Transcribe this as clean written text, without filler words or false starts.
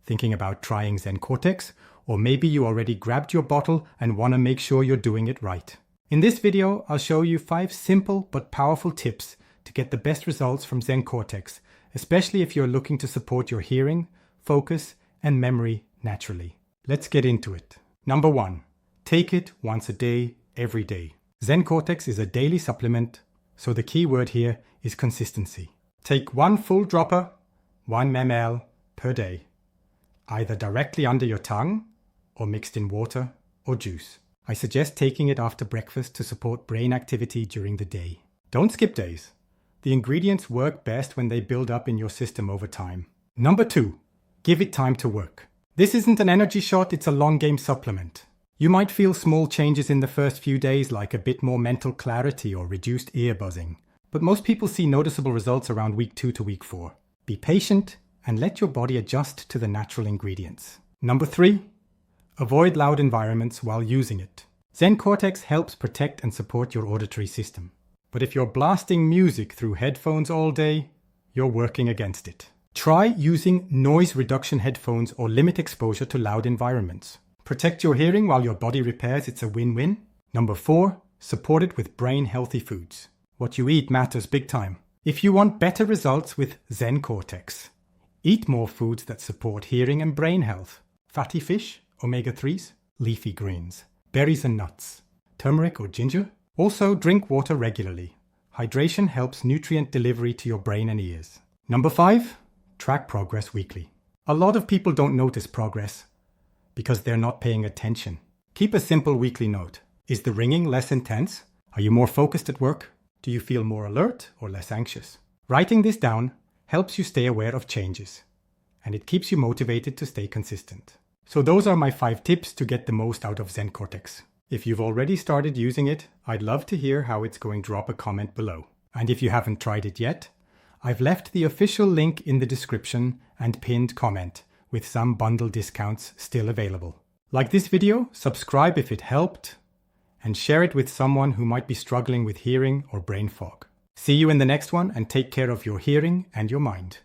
thinking about trying ZenCortex, or maybe you already grabbed your bottle and want to make sure you're doing it right. In this video, I'll show you 5 simple but powerful tips to get the best results from ZenCortex, especially if you're looking to support your hearing, focus, and memory naturally. Let's get into it. Number 1. Take it once a day, every day. ZenCortex is a daily supplement, so the key word here is consistency. Take 1 full dropper, 1 ml per day, either directly under your tongue or mixed in water or juice. I suggest taking it after breakfast to support brain activity during the day. Don't skip days. The ingredients work best when they build up in your system over time. Number 2. Give it time to work. This isn't an energy shot, it's a long game supplement. You might feel small changes in the first few days, like a bit more mental clarity or reduced ear buzzing. But most people see noticeable results around week 2 to week 4. Be patient and let your body adjust to the natural ingredients. Number 3. Avoid loud environments while using it. ZenCortex helps protect and support your auditory system. But if you're blasting music through headphones all day, you're working against it. Try using noise reduction headphones or limit exposure to loud environments. Protect your hearing while your body repairs, it's a win-win. Number 4. Support it with brain-healthy foods. What you eat matters big time. If you want better results with ZenCortex, eat more foods that support hearing and brain health. Fatty fish, omega-3s, leafy greens, berries and nuts, turmeric or ginger. Also, drink water regularly. Hydration helps nutrient delivery to your brain and ears. Number 5. Track progress weekly. A lot of people don't notice progress because they're not paying attention. Keep a simple weekly note. Is the ringing less intense? Are you more focused at work? Do you feel more alert or less anxious? Writing this down helps you stay aware of changes, and it keeps you motivated to stay consistent. So those are my 5 tips to get the most out of ZenCortex. If you've already started using it, I'd love to hear how it's going. Drop a comment below. And if you haven't tried it yet, I've left the official link in the description and pinned comment, with some bundle discounts still available. Like this video, subscribe if it helped, and share it with someone who might be struggling with hearing or brain fog. See you in the next one, and take care of your hearing and your mind.